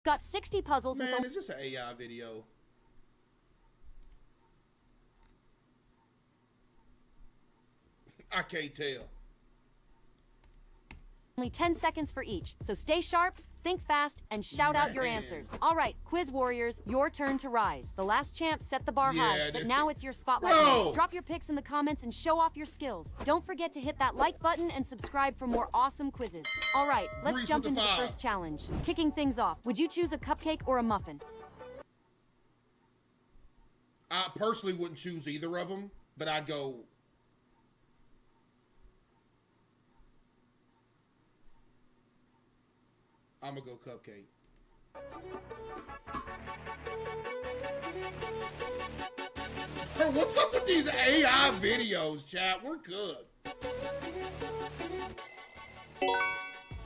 Got 60 puzzles. Man, is this an AI video? I can't tell. Only 10 seconds for each, so stay sharp, think fast, and shout out your answers. All right, quiz warriors, your turn to rise. The last champ set the bar high, but now it's your spotlight. Drop your picks in the comments and show off your skills. Don't forget to hit that like button and subscribe for more awesome quizzes. All right, let's jump into the first challenge. Kicking things off, would you choose a cupcake or a muffin? I personally wouldn't choose either of them, but I'd go... I'm gonna go cupcake. Bro, what's up with these AI videos, chat? We're good.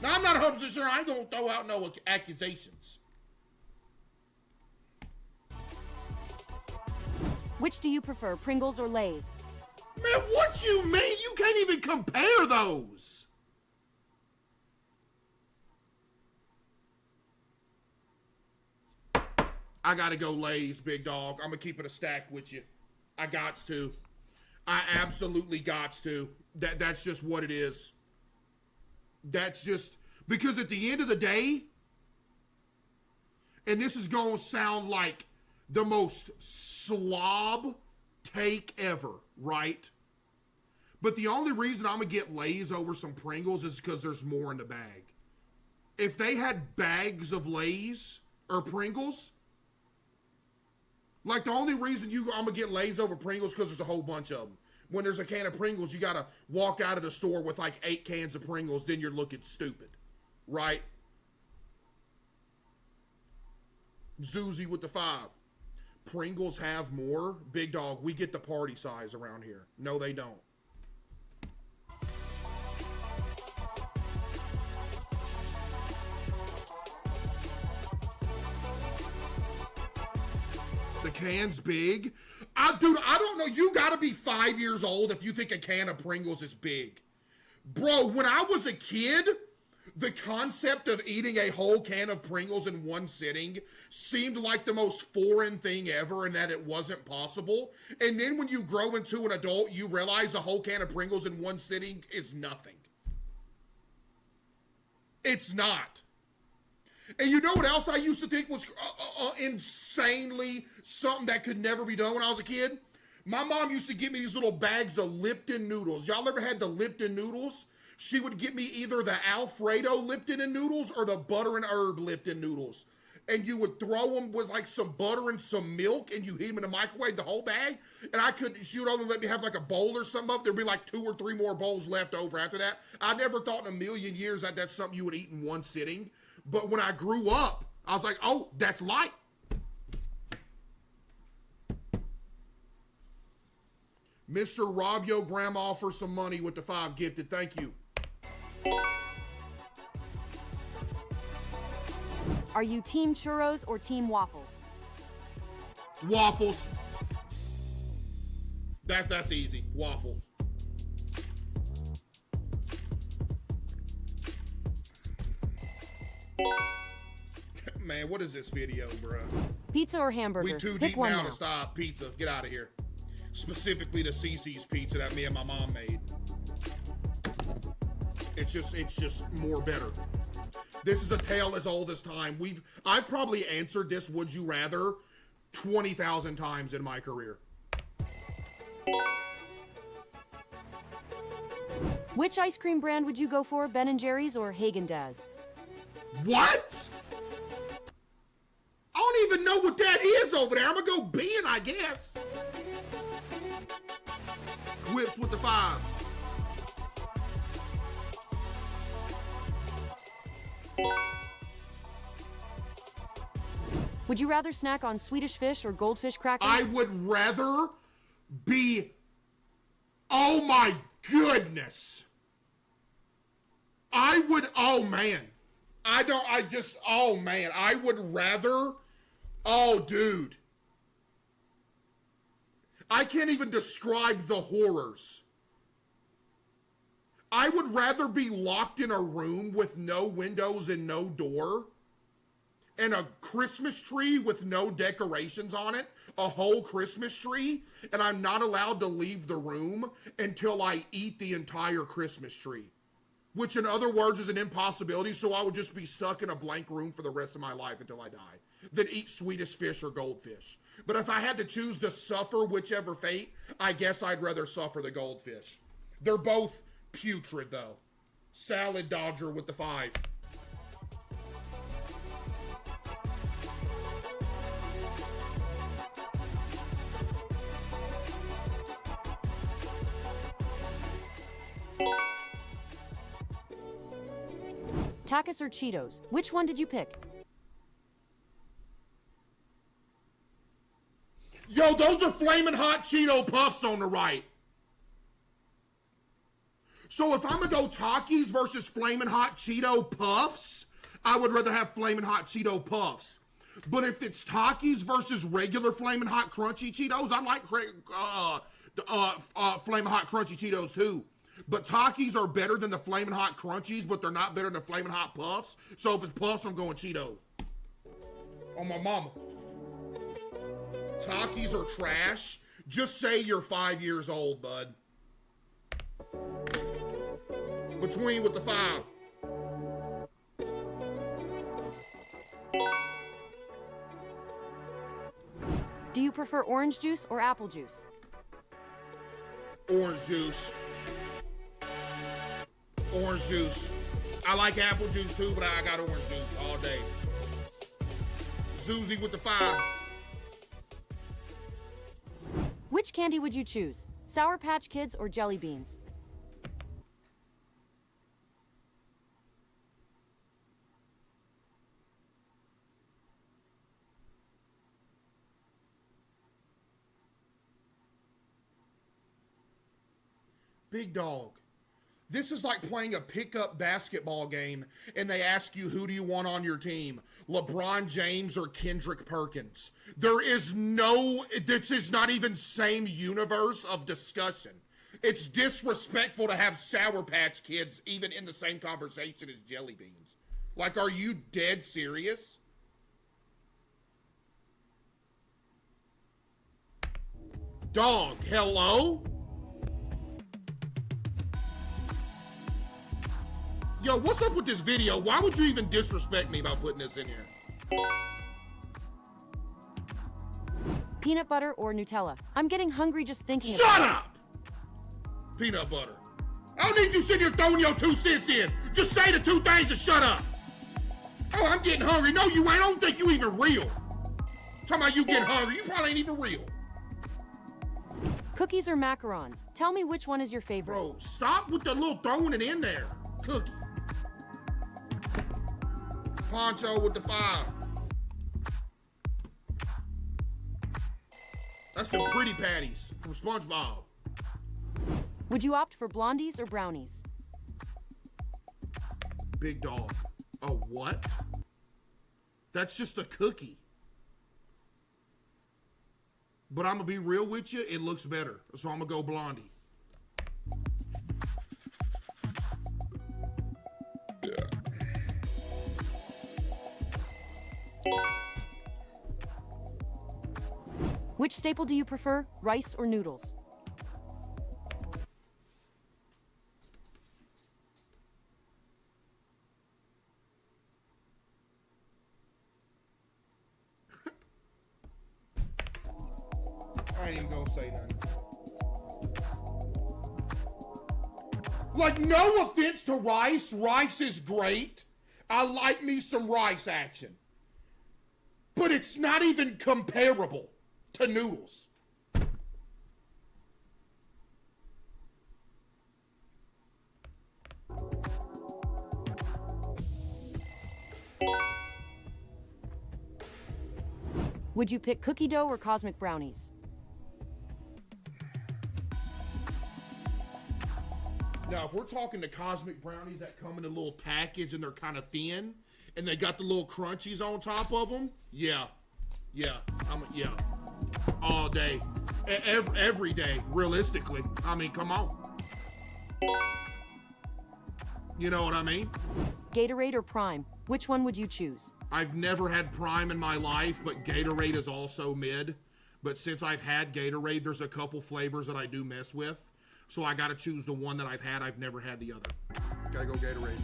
Now, I'm not 100% sure. I ain't gonna throw out no accusations. Which do you prefer, Pringles or Lay's? Man, what you mean? You can't even compare those. I gotta go Lay's, big dog. I'm gonna keep it a stack with you. I gots to. I absolutely gots to. That's just what it is. That's just because at the end of the day, and this is gonna sound like the most slob take ever, right? But the only reason I'm gonna get Lay's over some Pringles is because there's more in the bag. If they had bags of Lay's or Pringles, like the only reason I'm gonna get Lay's over Pringles because there's a whole bunch of them. When there's a can of Pringles, you gotta walk out of the store with like 8 cans of Pringles, then you're looking stupid, right? Zuzi with the 5. Pringles have more. Big dog, we get the party size around here. No, they don't. The can's big. Dude, I don't know. You gotta be 5 years old if you think a can of Pringles is big. Bro, when I was a kid, the concept of eating a whole can of Pringles in one sitting seemed like the most foreign thing ever and that it wasn't possible. And then when you grow into an adult, you realize a whole can of Pringles in one sitting is nothing. It's not. And you know what else I used to think was insanely something that could never be done when I was a kid? My mom used to get me these little bags of Lipton noodles. Y'all ever had the Lipton noodles? She would get me either the Alfredo Lipton and noodles or the butter and herb Lipton noodles. And you would throw them with like some butter and some milk and you heat them in the microwave, the whole bag. And she would only let me have like a bowl or something of it. There'd be like 2 or 3 more bowls left over after that. I never thought in a million years that that's something you would eat in one sitting. But when I grew up, I was like, oh, that's light. Mr. Rob Yo Grandma for some money with the 5 gifted. Thank you. Are you team churros or team waffles? Waffles. That's easy. Waffles. Man, what is this video, bro? Pizza or hamburger? We too Pick deep one now to stop. Pizza. Get out of here. Specifically the CC's pizza that me and my mom made. It's just more better. This is a tale as old as time. I've probably answered this would you rather 20,000 times in my career. Which ice cream brand would you go for, Ben & Jerry's or Haagen-Dazs? What? I don't even know what that is over there. I'm gonna go Ben, I guess. Whips with the 5. Would you rather snack on Swedish fish or goldfish crackers? I would rather be... Oh my goodness. Oh man. Oh man. I would rather... Oh dude. I can't even describe the horrors. I would rather be locked in a room with no windows and no door and a Christmas tree with no decorations on it, a whole Christmas tree, and I'm not allowed to leave the room until I eat the entire Christmas tree. Which in other words is an impossibility, so I would just be stuck in a blank room for the rest of my life until I die, than eat Swedish fish or goldfish. But if I had to choose to suffer whichever fate, I guess I'd rather suffer the goldfish. They're both putrid though. Salad Dodger with the 5. Takis or Cheetos? Which one did you pick? Yo, those are Flamin' Hot Cheeto Puffs on the right. So if I'm gonna go Takis versus Flamin' Hot Cheeto Puffs, I would rather have Flamin' Hot Cheeto Puffs. But if it's Takis versus regular Flamin' Hot Crunchy Cheetos, I like Flamin' Hot Crunchy Cheetos too. But Takis are better than the Flamin' Hot Crunchies, but they're not better than Flamin' Hot Puffs. So if it's Puffs, I'm going Cheetos. On my mama. Takis are trash. Just say you're 5 years old, bud. Between with the 5. Do you prefer orange juice or apple juice? Orange juice. Orange juice. I like apple juice too, but I got orange juice all day. Susie with the 5. Which candy would you choose? Sour Patch Kids or Jelly Beans? Big dog. This is like playing a pickup basketball game and they ask you, who do you want on your team? LeBron James or Kendrick Perkins? There is no, this is not even same universe of discussion. It's disrespectful to have Sour Patch Kids even in the same conversation as Jelly Beans. Like, are you dead serious? Dog, hello? Yo, what's up with this video? Why would you even disrespect me by putting this in here? Peanut butter or Nutella? I'm getting hungry just thinking Shut up! Peanut butter. I don't need you sitting here throwing your 2 cents in. Just say the 2 things and shut up. Oh, I'm getting hungry. No, you ain't. I don't think you even real. Talking about you getting hungry. You probably ain't even real. Cookies or macarons? Tell me which one is your favorite. Bro, stop with the little throwing it in there. Cookie. Poncho with the 5. That's the pretty patties from SpongeBob. Would you opt for blondies or brownies? Big dog. A what? That's just a cookie. But I'm gonna be real with you, it looks better. So I'm gonna go blondie. Which staple do you prefer, rice or noodles? I ain't even gonna say nothing. Like, no offense to rice. Rice is great. I like me some rice action. But it's not even comparable to noodles. Would you pick cookie dough or cosmic brownies? Now, if we're talking the cosmic brownies that come in a little package and they're kind of thin, and they got the little crunchies on top of them, yeah, all day, every day, realistically. I mean, come on. You know what I mean? Gatorade or Prime? Which one would you choose? I've never had Prime in my life, but Gatorade is also mid. But since I've had Gatorade, there's a couple flavors that I do mess with. So I gotta choose the one that I've had. I've never had the other. Gotta go Gatorade.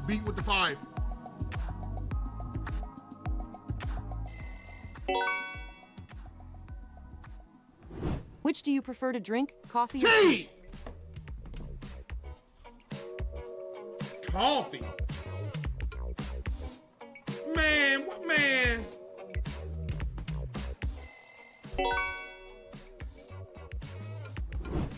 Beat with the 5. Which do you prefer to drink? Coffee or tea? Coffee. Man, what man?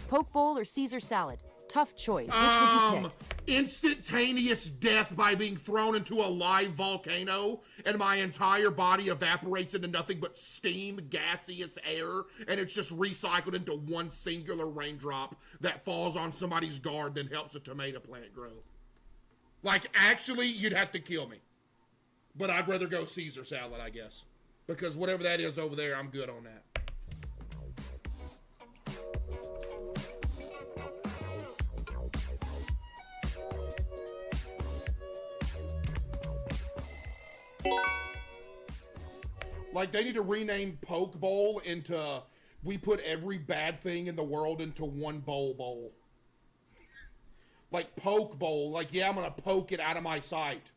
Poke bowl or Caesar salad? Tough choice. Which would you pick? Instantaneous death by being thrown into a live volcano and my entire body evaporates into nothing but steam, gaseous air, and it's just recycled into one singular raindrop that falls on somebody's garden and helps a tomato plant grow. Like, actually, you'd have to kill me. But I'd rather go Caesar salad, I guess. Because whatever that is over there, I'm good on that. Like, they need to rename Poke Bowl into, we put every bad thing in the world into one bowl. Like, Poke Bowl, like, yeah, I'm gonna poke it out of my sight.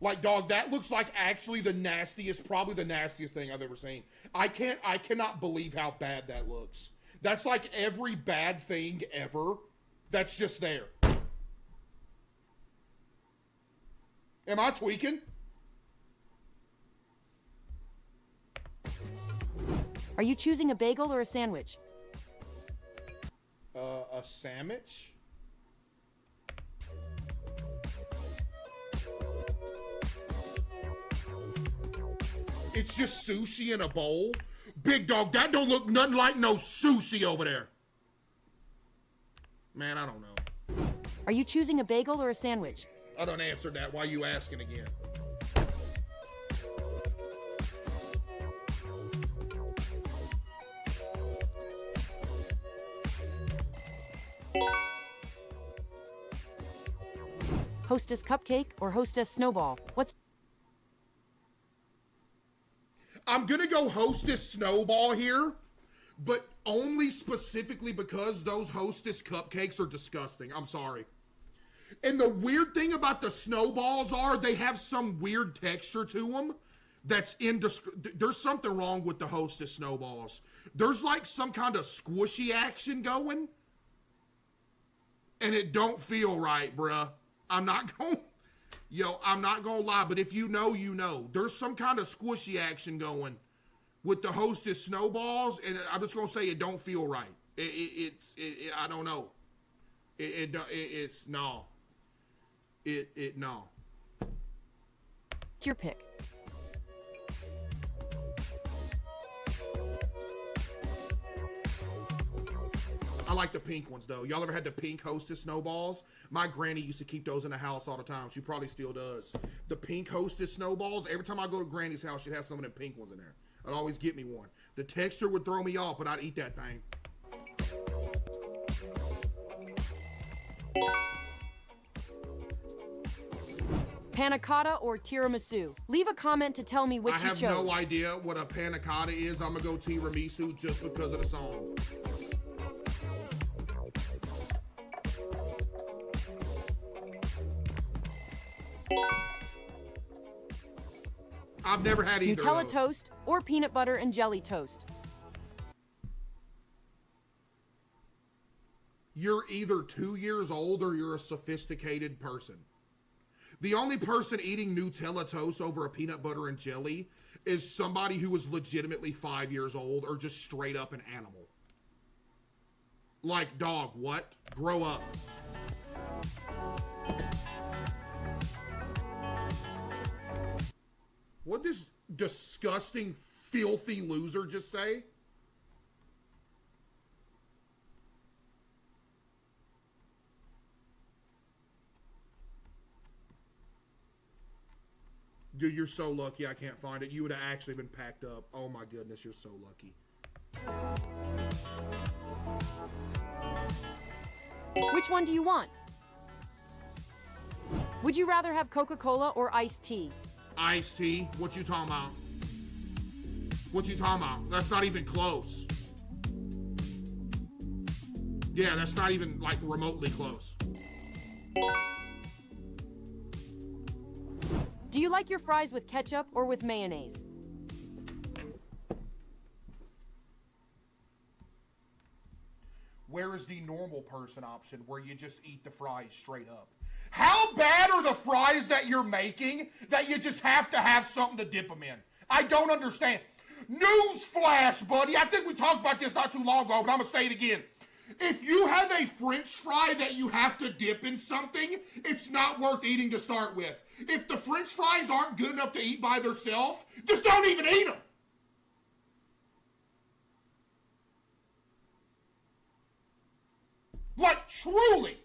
Like, dog, that looks like actually the nastiest, probably the nastiest thing I've ever seen. I cannot believe how bad that looks. That's like every bad thing ever that's just there. Am I tweaking? Are you choosing a bagel or a sandwich? A sandwich? It's just sushi in a bowl? Big dog, that don't look nothing like no sushi over there. Man, I don't know. Are you choosing a bagel or a sandwich? I don't answer that. Why are you asking again? Hostess cupcake or Hostess snowball? What's... I'm gonna go Hostess snowball here, but only specifically because those Hostess cupcakes are disgusting. I'm sorry. And the weird thing about the snowballs are they have some weird texture to them that's there's something wrong with the Hostess snowballs. There's like some kind of squishy action going, and it don't feel right, bruh. I'm not gonna lie, but if you know, you know. There's some kind of squishy action going with the Hostess snowballs, and I'm just gonna say it don't feel right. I don't know. It's no. No. It's your pick. I like the pink ones, though. Y'all ever had the pink Hostess snowballs? My granny used to keep those in the house all the time. She probably still does. The pink Hostess snowballs, every time I go to granny's house, she'd have some of them pink ones in there. I'd always get me one. The texture would throw me off, but I'd eat that thing. Panna cotta or tiramisu? Leave a comment to tell me which you chose. I have no idea what a panna cotta is. I'm gonna go tiramisu just because of the song. I've never had either Nutella of those. toast or peanut butter and jelly toast? You're either 2 years old or you're a sophisticated person. The only person eating Nutella toast over a peanut butter and jelly is somebody who is legitimately 5 years old or just straight up an animal. Like, dog, what? Grow up. What does disgusting, filthy loser just say? Dude, you're so lucky I can't find it. You would have actually been packed up. Oh my goodness, you're so lucky. Which one do you want? Would you rather have Coca-Cola or iced tea? Iced tea? What you talking about? What you talking about? That's not even close. Yeah, that's not even like remotely close. Do you like your fries with ketchup or with mayonnaise? Where is the normal person option where you just eat the fries straight up? How bad are the fries that you're making that you just have to have something to dip them in? I don't understand. Newsflash, buddy. I think we talked about this not too long ago, but I'm going to say it again. If you have a French fry that you have to dip in something, it's not worth eating to start with. If the French fries aren't good enough to eat by themselves, just don't even eat them. Like, truly.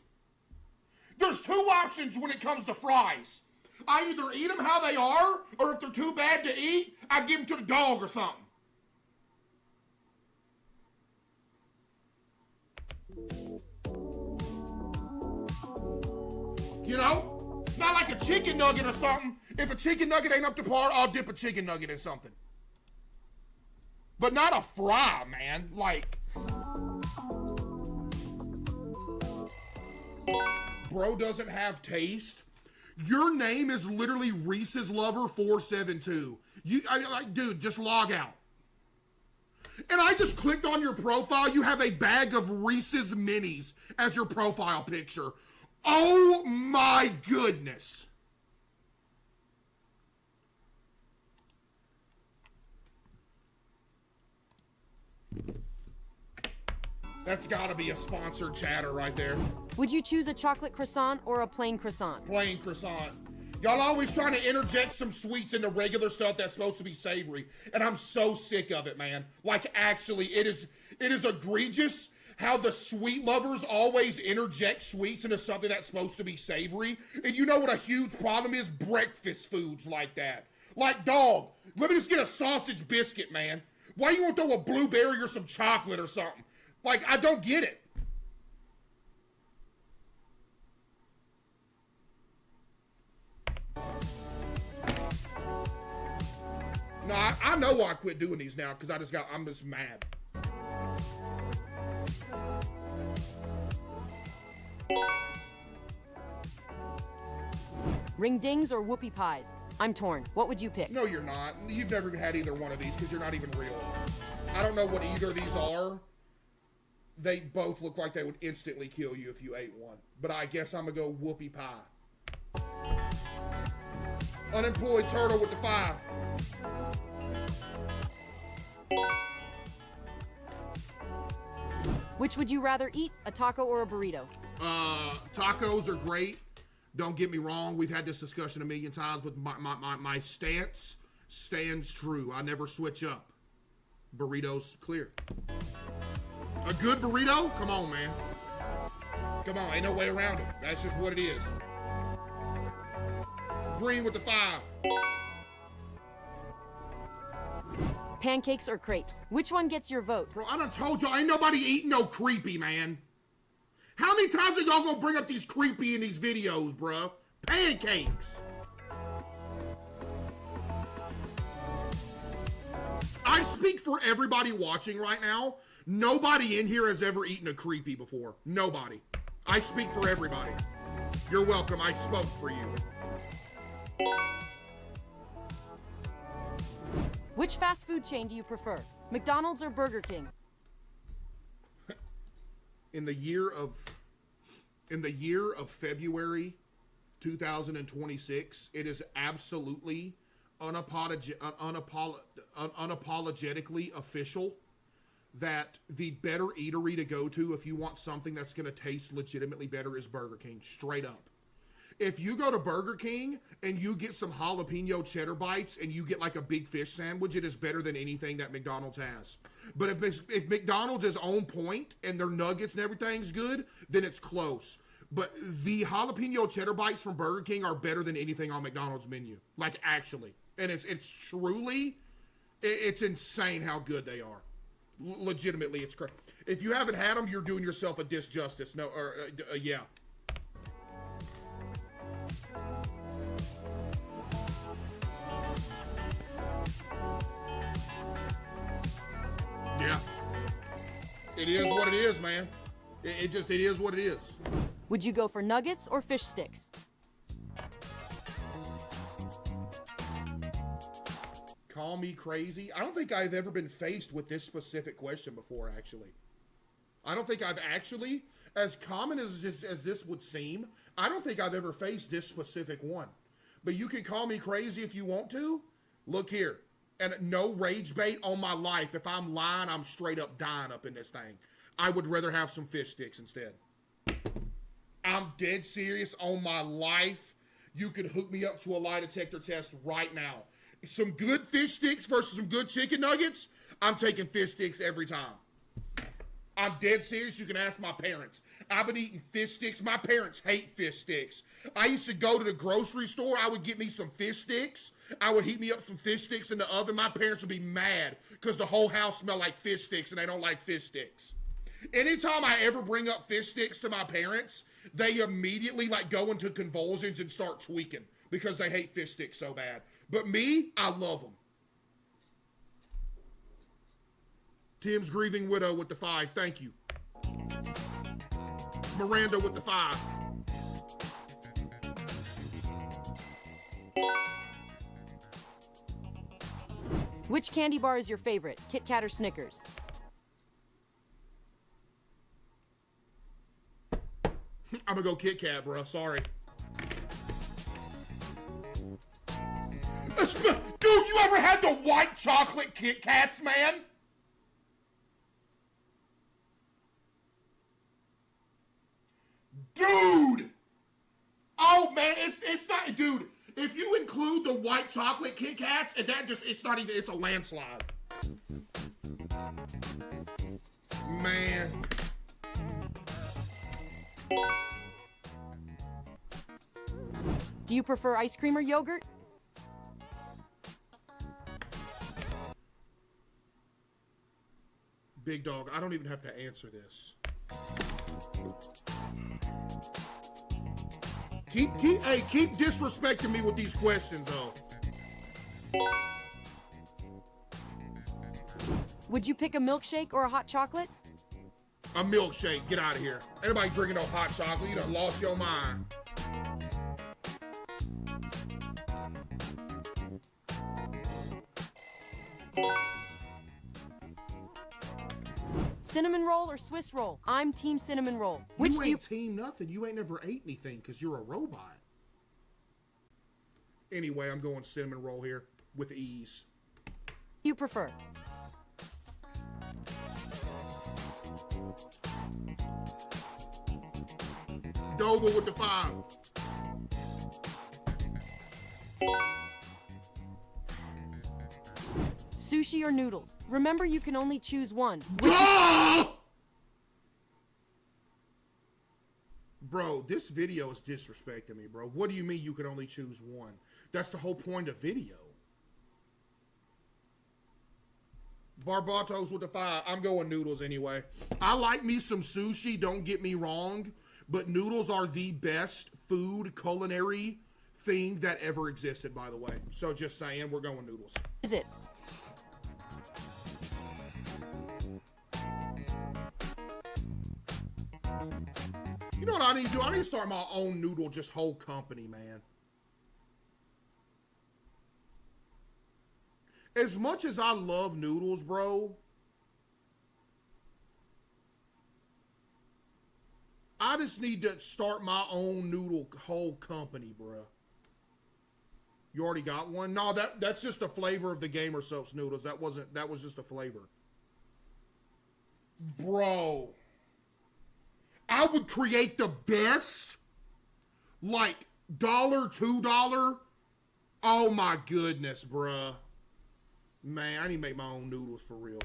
There's two options when it comes to fries. I either eat them how they are, or if they're too bad to eat, I give them to the dog or something. You know? Not like a chicken nugget or something. If a chicken nugget ain't up to par, I'll dip a chicken nugget in something. But not a fry, man. Like... Bro doesn't have taste. Your name is literally Reese's Lover 472. Dude, just log out. And I just clicked on your profile. You have a bag of Reese's Minis as your profile picture. Oh my goodness. That's gotta be a sponsored chatter right there. Would you choose a chocolate croissant or a plain croissant? Plain croissant. Y'all always trying to interject some sweets into regular stuff that's supposed to be savory. And I'm so sick of it, man. Like, actually, it is egregious how the sweet lovers always interject sweets into something that's supposed to be savory. And you know what a huge problem is? Breakfast foods like that. Like, dog, let me just get a sausage biscuit, man. Why you won't throw a blueberry or some chocolate or something? Like, I don't get it. No, I know why I quit doing these now, because I'm just mad. Ring dings or whoopie pies? I'm torn. What would you pick? No, you're not. You've never had either one of these because you're not even real. I don't know what either of these are. They both look like they would instantly kill you if you ate one. But I guess I'm going to go whoopie pie. Unemployed turtle with the 5. Which would you rather eat, a taco or a burrito? Tacos are great. Don't get me wrong. We've had this discussion a million times, but my stance stands true. I never switch up. Burritos, clear. A good burrito? Come on, man. Come on, ain't no way around it. That's just what it is. Green with the 5. Pancakes or crepes? Which one gets your vote? Bro, I done told y'all, ain't nobody eating no creepy, man. How many times are y'all gonna bring up these creepy in these videos, bro? Pancakes. I speak for everybody watching right now. Nobody in here has ever eaten a creepy before. Nobody. I speak for everybody. You're welcome. I spoke for you. Which fast food chain do you prefer? McDonald's or Burger King? In the year of February 2026, it is absolutely unapologetically official that the better eatery to go to if you want something that's going to taste legitimately better is Burger King. Straight up. If you go to Burger King and you get some jalapeno cheddar bites and you get like a big fish sandwich, it is better than anything that McDonald's has. But if McDonald's is on point and their nuggets and everything's good, then it's close. But the jalapeno cheddar bites from Burger King are better than anything on McDonald's menu. Like, actually. And it's truly, it's insane how good they are. Legitimately, it's crazy. If you haven't had them, you're doing yourself a disjustice. No, yeah. It is what it is, man. It is what it is. Would you go for nuggets or fish sticks? Call me crazy. I don't think I've ever been faced with this specific question before, actually. I don't think I've actually, as common as this would seem, I don't think I've ever faced this specific one. But you can call me crazy if you want to. Look here. And no rage bait on my life. If I'm lying, I'm straight up dying up in this thing. I would rather have some fish sticks instead. I'm dead serious on my life. You could hook me up to a lie detector test right now. Some good fish sticks versus some good chicken nuggets, I'm taking fish sticks every time. I'm dead serious. You can ask my parents. I've been eating fish sticks. My parents hate fish sticks. I used to go to the grocery store. I would get me some fish sticks. I would heat me up some fish sticks in the oven. My parents would be mad because the whole house smelled like fish sticks and they don't like fish sticks. Anytime I ever bring up fish sticks to my parents, they immediately like go into convulsions and start tweaking because they hate fish sticks so bad. But me, I love them. Tim's grieving widow with the 5. Thank you. Miranda with the 5. Which candy bar is your favorite, Kit Kat or Snickers? I'm gonna go Kit Kat, bro. Sorry. Dude, you ever had the white chocolate Kit Kats, man? Dude! Oh, man, it's not, dude, if you include the white chocolate Kit Kats, and that just, it's not even, it's a landslide. Man. Do you prefer ice cream or yogurt? Big dog, I don't even have to answer this. Keep disrespecting me with these questions, though. Would you pick a milkshake or a hot chocolate? A milkshake. Get out of here. Anybody drinking no hot chocolate, you done lost your mind. Cinnamon roll or Swiss roll? I'm team cinnamon roll. Which you ain't team nothing. You ain't never ate anything because you're a robot. Anyway, I'm going cinnamon roll here with ease. You prefer? Dover with the 5. Sushi or noodles? Remember, you can only choose one. Bro, this video is disrespecting me, bro. What do you mean you can only choose one? That's the whole point of video. Barbatos with the 5. I'm going noodles anyway. I like me some sushi, don't get me wrong, but noodles are the best food culinary thing that ever existed, by the way. So just saying, we're going noodles. Is it? You know what I need to do? I need to start my own noodle, just whole company, man. As much as I love noodles, bro, I just need to start my own noodle whole company, bro. You already got one? No, that's just the flavor of the Gamer Soaps noodles. That was just a flavor. Bro. I would create the best, like, $1, $2. Oh my goodness, bruh. Man, I need to make my own noodles for real.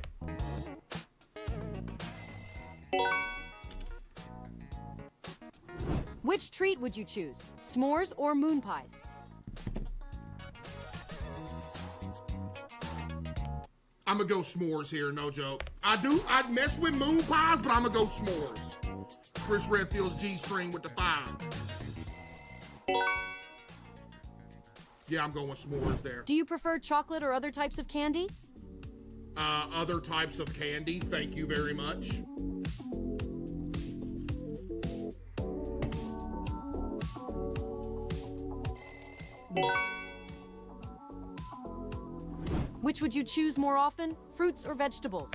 Which treat would you choose? S'mores or moon pies? I'm gonna go s'mores here, no joke. I'd mess with moon pies, but I'm gonna go s'mores. Chris Redfield's G-string with the 5. Yeah, I'm going s'mores there. Do you prefer chocolate or other types of candy? Other types of candy, thank you very much. Which would you choose more often, fruits or vegetables?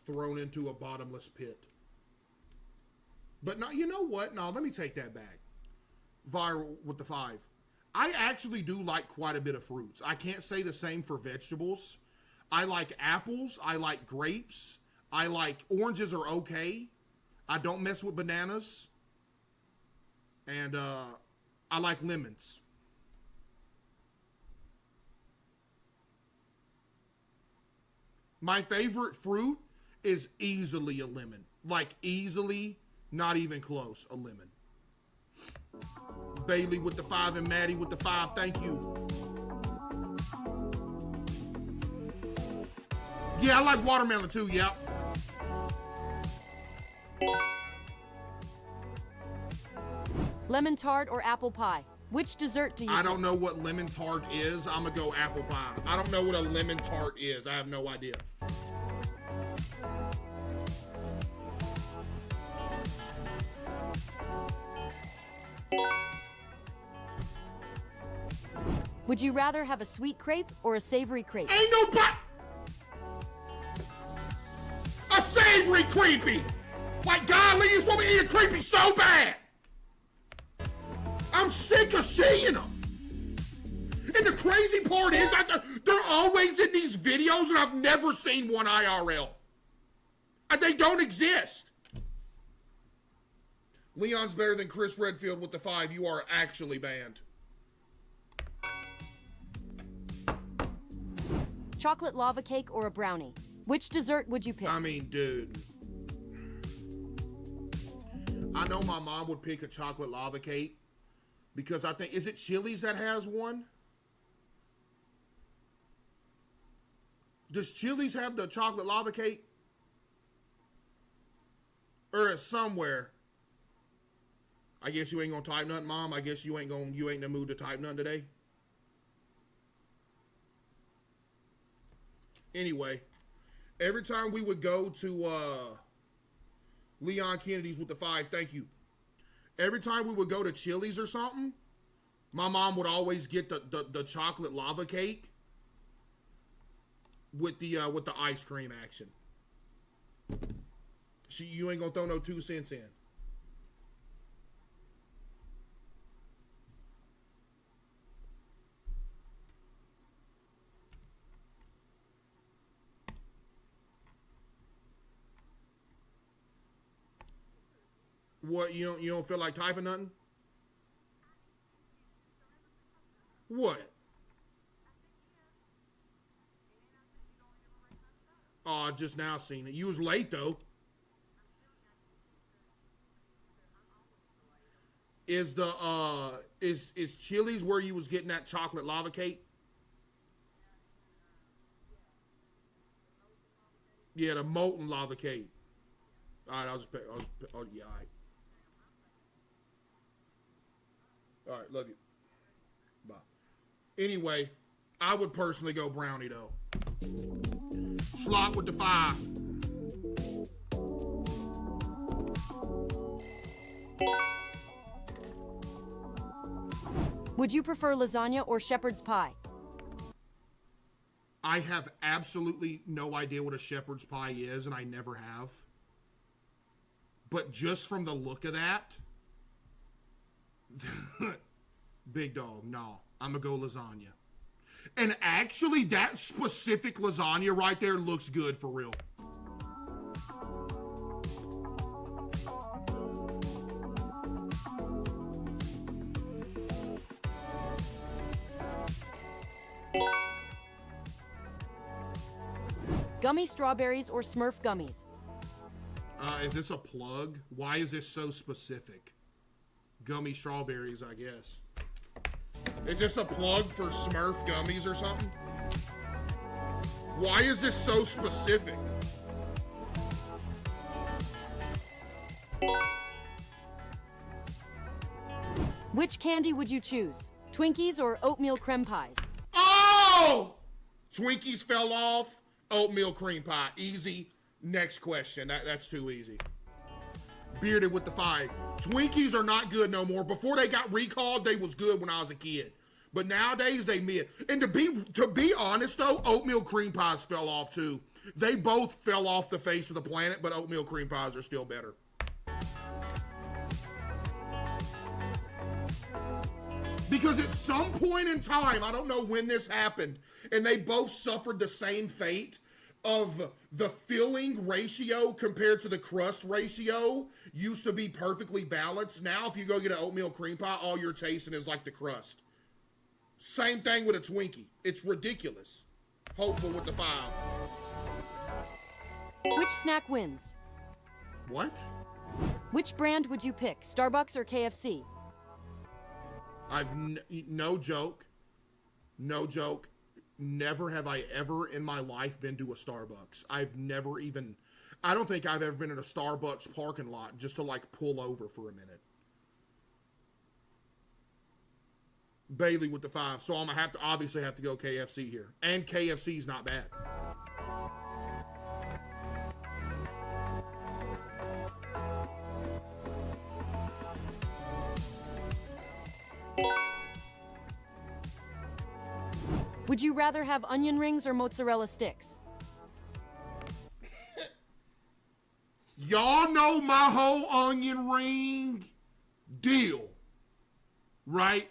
Thrown into a bottomless pit. But no, you know what? No, let me take that back. Viral with the 5. I actually do like quite a bit of fruits. I can't say the same for vegetables. I like apples. I like grapes. I like oranges are okay. I don't mess with bananas. And I like lemons. My favorite fruit is easily a lemon. Like easily, not even close, a lemon. Bailey with the 5 and Maddie with the 5, thank you. Yeah, I like watermelon too, yep. Lemon tart or apple pie? Which dessert do you I don't know what lemon tart is. I'm gonna go apple pie. I don't know what a lemon tart is. I have no idea. Would you rather have a sweet crepe or a savory crepe? Ain't no but a savory creepy. Like golly, you want me to eat a creepy so bad. I'm sick of seeing them. And the crazy part is that they're always in these videos and I've never seen one IRL. And they don't exist. Leon's better than Chris Redfield with the 5. You are actually banned. Chocolate lava cake or a brownie? Which dessert would you pick? I mean, dude. I know my mom would pick a chocolate lava cake because I think, is it Chili's that has one? Does Chili's have the chocolate lava cake? Or it's somewhere. I guess you ain't gonna type nothing, Mom. I guess you ain't in the mood to type nothing today. Anyway, every time we would go to Leon Kennedy's with the 5, thank you. Every time we would go to Chili's or something, my mom would always get the chocolate lava cake with the ice cream action. You ain't gonna throw no 2 cents in. What, you don't feel like typing nothing? What? Oh, I just now seen it. You was late though. Is the is Chili's where you was getting that chocolate lava cake? Yeah, the molten lava cake. All right, oh yeah, all right. All right, love you. Bye. Anyway, I would personally go brownie though. Slot with the 5. Would you prefer lasagna or shepherd's pie? I have absolutely no idea what a shepherd's pie is, and I never have. But just from the look of that, big dog, no. I'm gonna go lasagna. And actually, that specific lasagna right there looks good for real. Gummy strawberries or Smurf gummies? Is this a plug? Why is this so specific? Gummy strawberries, I guess. Is this a plug for Smurf gummies or something? Why is this so specific? Which candy would you choose? Twinkies or oatmeal creme pies? Oh! Twinkies fell off. Oatmeal cream pie. Easy. Next question. That's too easy. Bearded with the 5. Twinkies are not good no more. Before they got recalled, they was good when I was a kid. But nowadays, they mid. And to be honest, though, oatmeal cream pies fell off, too. They both fell off the face of the planet, but oatmeal cream pies are still better. Because at some point in time, I don't know when this happened, and they both suffered the same fate of the filling ratio compared to the crust ratio used to be perfectly balanced. Now, if you go get an oatmeal cream pie, all you're tasting is like the crust. Same thing with a Twinkie. It's ridiculous. Hopeful with the 5. Which snack wins? What? Which brand would you pick, Starbucks or KFC? No joke. Never have I ever in my life been to a Starbucks. I don't think I've ever been in a Starbucks parking lot just to like pull over for a minute. Bailey with the 5. So I'm gonna obviously have to go KFC here. And KFC's not bad. Would you rather have onion rings or mozzarella sticks? Y'all know my whole onion ring deal, right?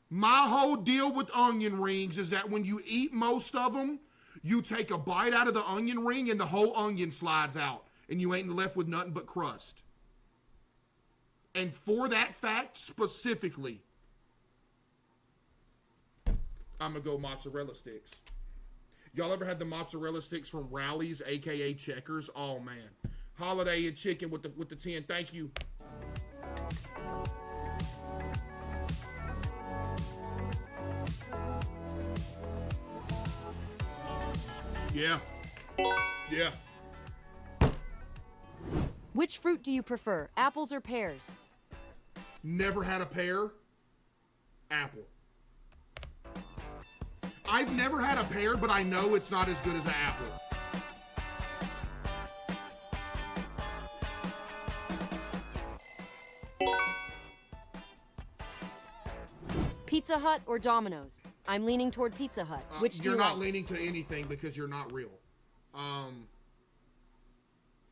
My whole deal with onion rings is that when you eat most of them, you take a bite out of the onion ring and the whole onion slides out, and you ain't left with nothing but crust. And for that fact specifically, I'm gonna go mozzarella sticks. Y'all ever had the mozzarella sticks from Rally's, aka Checkers? Oh man, holiday and chicken with the 10. Thank you. Yeah. Which fruit do you prefer, apples or pears? Never had a pear. Apple. I've never had a pear, but I know it's not as good as an apple. Pizza Hut or Domino's? I'm leaning toward Pizza Hut. Which do you like? You're not leaning to anything because you're not real.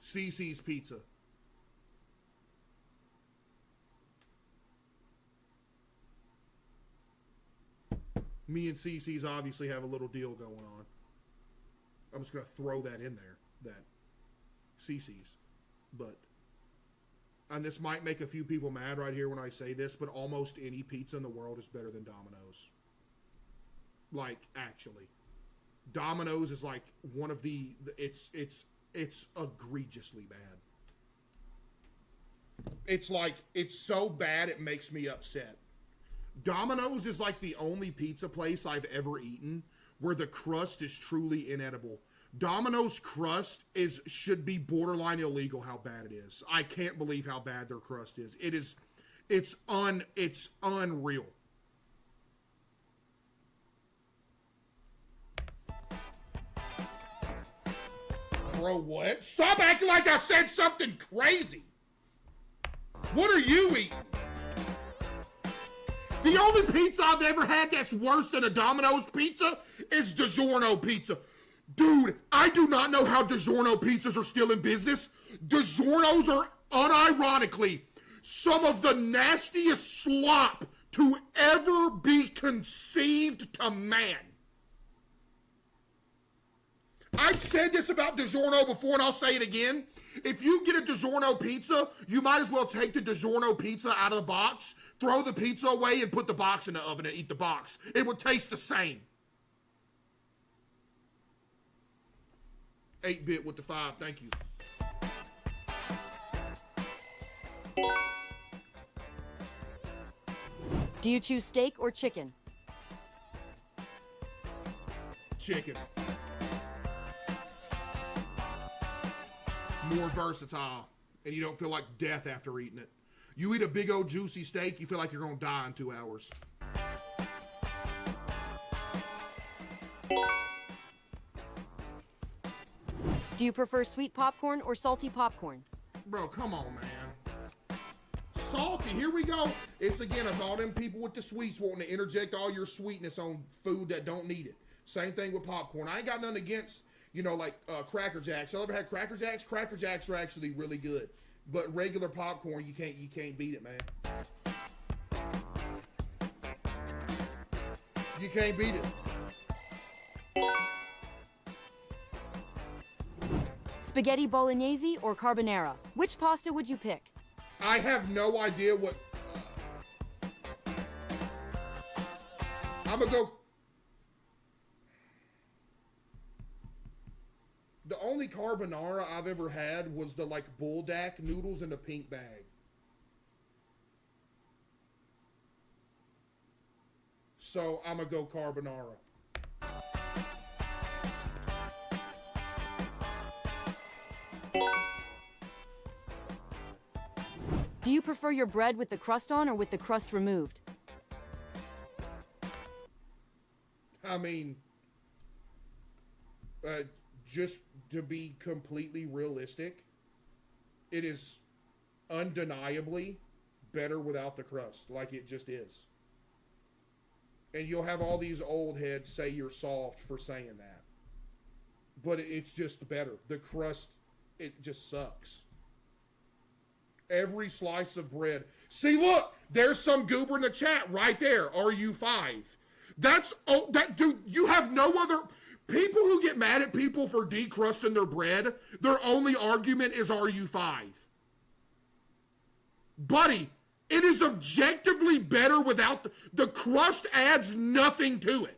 CC's Pizza. Me and CC's obviously have a little deal going on. I'm just going to throw that in there, that CC's. But, and this might make a few people mad right here when I say this, but almost any pizza in the world is better than Domino's. Like, actually. Domino's is like one of it's egregiously bad. It's like, it's so bad it makes me upset. Domino's is like the only pizza place I've ever eaten where the crust is truly inedible. Domino's crust should be borderline illegal how bad it is. I can't believe how bad their crust is. It's unreal. Bro, what? Stop acting like I said something crazy. What are you eating? The only pizza I've ever had that's worse than a Domino's pizza is DiGiorno pizza. Dude, I do not know how DiGiorno pizzas are still in business. DiGiorno's are unironically some of the nastiest slop to ever be conceived to man. I've said this about DiGiorno before and I'll say it again. If you get a DiGiorno pizza, you might as well take the DiGiorno pizza out of the box, throw the pizza away, and put the box in the oven and eat the box. It would taste the same. 8-bit with the 5, thank you. Do you choose steak or chicken? Chicken. More versatile, and you don't feel like death after eating it. You eat a big old juicy steak, you feel like you're gonna die in 2 hours. Do you prefer sweet popcorn or salty popcorn? Bro, come on, man. Salty, here we go. It's all them people with the sweets wanting to interject all your sweetness on food that don't need it. Same thing with popcorn. I ain't got nothing against, Cracker Jacks. Y'all ever had Cracker Jacks? Cracker Jacks are actually really good. But regular popcorn, you can't beat it, man. You can't beat it. Spaghetti bolognese or carbonara? Which pasta would you pick? I have no idea what... I'm gonna go... The only carbonara I've ever had was the, bulldog noodles in the pink bag. So, I'm gonna go carbonara. Do you prefer your bread with the crust on or with the crust removed? I mean, just to be completely realistic, it is undeniably better without the crust, like it just is. And you'll have all these old heads say you're soft for saying that. But it's just better. The crust, it just sucks. Every slice of bread. See, look, there's some goober in the chat right there. RU5. Dude, you have no other... People who get mad at people for decrusting their bread, their only argument is RU5. Buddy, it is objectively better without... The crust adds nothing to it.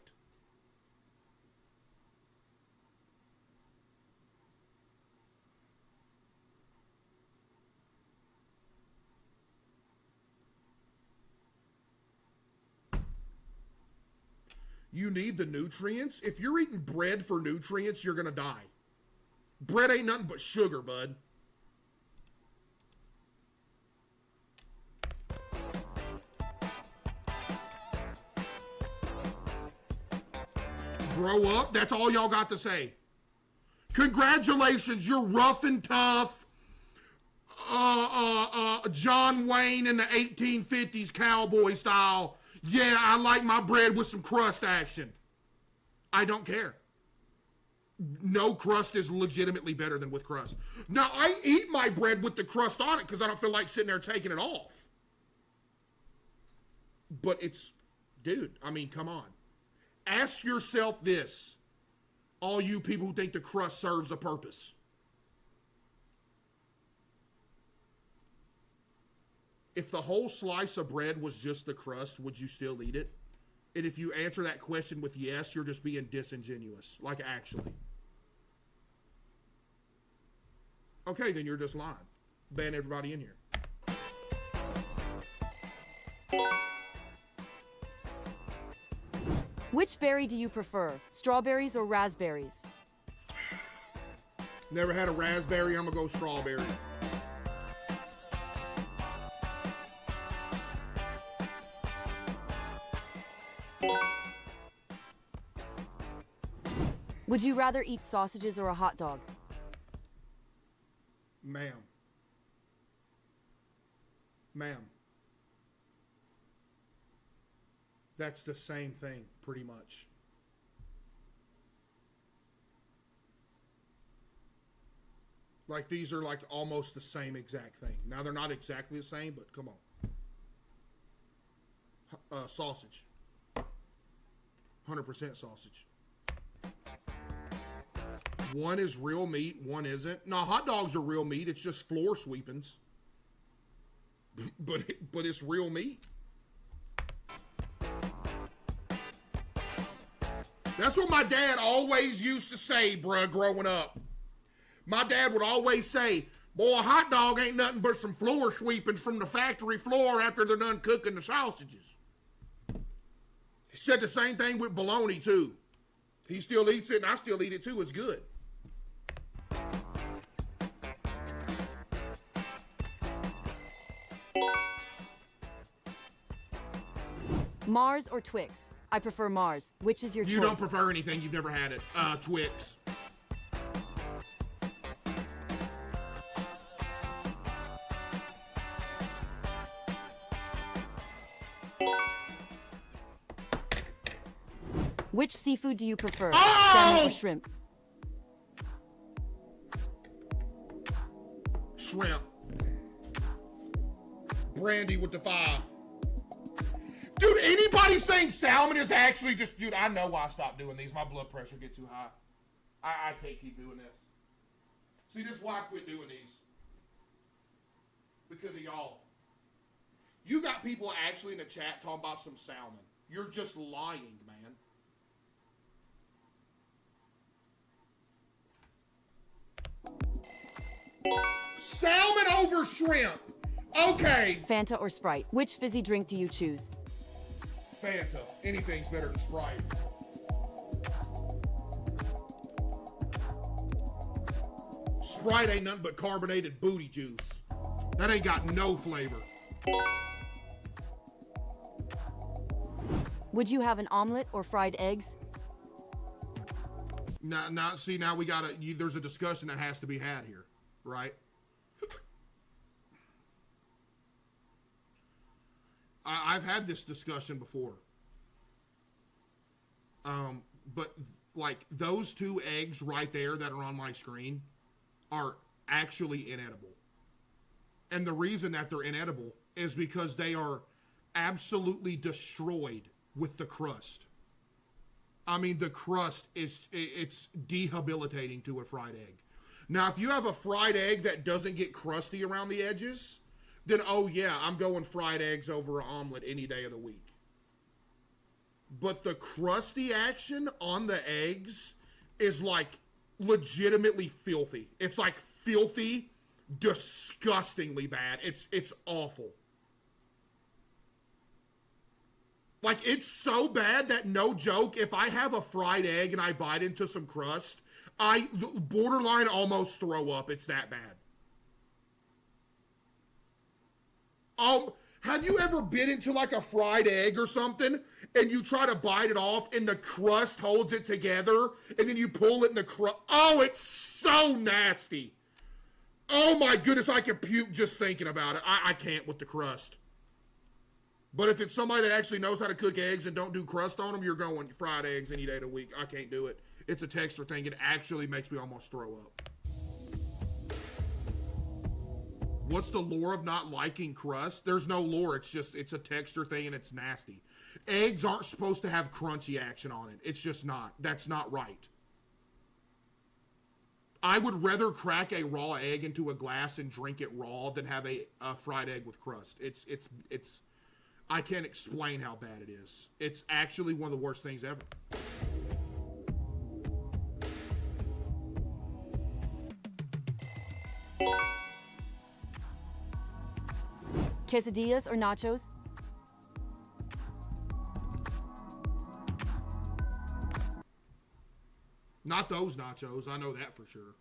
You need the nutrients. If you're eating bread for nutrients, you're going to die. Bread ain't nothing but sugar, bud. Grow up. That's all y'all got to say. Congratulations. You're rough and tough. John Wayne in the 1850s cowboy style. Yeah, I like my bread with some crust action. I don't care. No crust is legitimately better than with crust. Now, I eat my bread with the crust on it because I don't feel like sitting there taking it off. But dude, I mean, come on. Ask yourself this, all you people who think the crust serves a purpose. If the whole slice of bread was just the crust, would you still eat it? And if you answer that question with yes, you're just being disingenuous. Like, actually. Okay, then you're just lying. Ban everybody in here. Which berry do you prefer? Strawberries or raspberries? Never had a raspberry, I'm gonna go strawberry. Would you rather eat sausages or a hot dog? Ma'am. That's the same thing, pretty much. Like, these are like almost the same exact thing. Now, they're not exactly the same, but come on. Sausage. 100% sausage. One is real meat, one isn't. No, hot dogs are real meat. It's just floor sweepings. But it's real meat. That's what my dad always used to say, bruh, growing up. My dad would always say, boy, a hot dog ain't nothing but some floor sweepings from the factory floor after they're done cooking the sausages. He said the same thing with bologna, too. He still eats it, and I still eat it, too. It's good. Mars or Twix? I prefer Mars. Which is your choice? You don't prefer anything. You've never had it. Twix. Which seafood do you prefer? Oh! Salmon or shrimp? Shrimp. Brandy with the 5. Dude, anybody saying salmon is actually just... Dude, I know why I stopped doing these. My blood pressure gets too high. I can't keep doing this. See, this is why I quit doing these. Because of y'all. You got people actually in the chat talking about some salmon. You're just lying, man. Salmon over shrimp. Okay. Fanta or Sprite? Which fizzy drink do you choose? Fanta. Anything's better than Sprite. Sprite ain't nothing but carbonated booty juice. That ain't got no flavor. Would you have an omelet or fried eggs? Now, see, now we gotta, there's a discussion that has to be had here, right? I've had this discussion before. But like those 2 eggs right there that are on my screen are actually inedible. And the reason that they're inedible is because they are absolutely destroyed with the crust. I mean, the crust it's debilitating to a fried egg. Now, if you have a fried egg that doesn't get crusty around the edges, then oh yeah, I'm going fried eggs over an omelet any day of the week. But the crusty action on the eggs is like legitimately filthy. It's like filthy, disgustingly bad. It's awful. Like, it's so bad that, no joke, if I have a fried egg and I bite into some crust, I borderline almost throw up. It's that bad. Have you ever bit into like a fried egg or something and you try to bite it off and the crust holds it together and then you pull it and the crust... Oh, it's so nasty. Oh my goodness, I can puke just thinking about it. I can't with the crust. But if it's somebody that actually knows how to cook eggs and don't do crust on them, you're going fried eggs any day of the week. I can't do it. It's a texture thing. It actually makes me almost throw up. What's the lore of not liking crust? There's no lore. It's a texture thing and it's nasty. Eggs aren't supposed to have crunchy action on it. It's just not. That's not right. I would rather crack a raw egg into a glass and drink it raw than have a fried egg with crust. It's I can't explain how bad it is. It's actually one of the worst things ever. Quesadillas or nachos? Not those nachos. I know that for sure.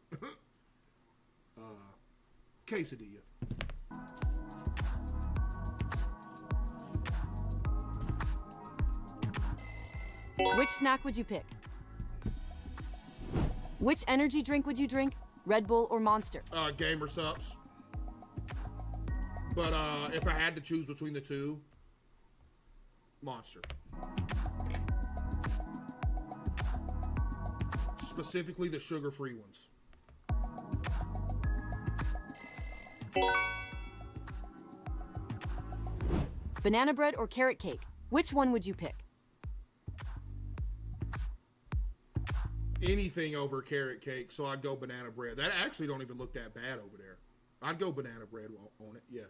Quesadilla. Which snack would you pick? Which energy drink would you drink? Red Bull or Monster? Gamer Sups. But if I had to choose between the two, Monster. Specifically the sugar-free ones. Banana bread or carrot cake? Which one would you pick? Anything over carrot cake, so I'd go banana bread. That actually don't even look that bad over there. I'd go banana bread on it, yeah.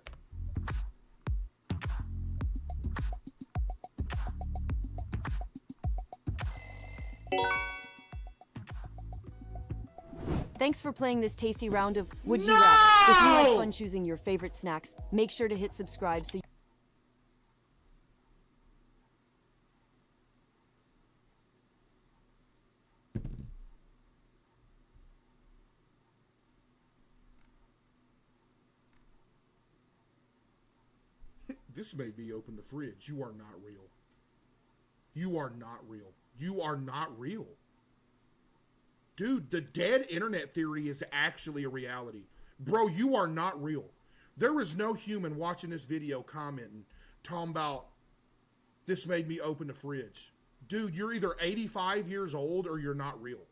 Thanks for playing this tasty round of Would You Rather. If you had fun choosing your favorite snacks, make sure to hit subscribe so This made me open the fridge. You are not real. You are not real. You are not real. Dude, the dead internet theory is actually a reality. Bro, you are not real. There is no human watching this video commenting, talking about, this made me open the fridge. Dude, you're either 85 years old or you're not real.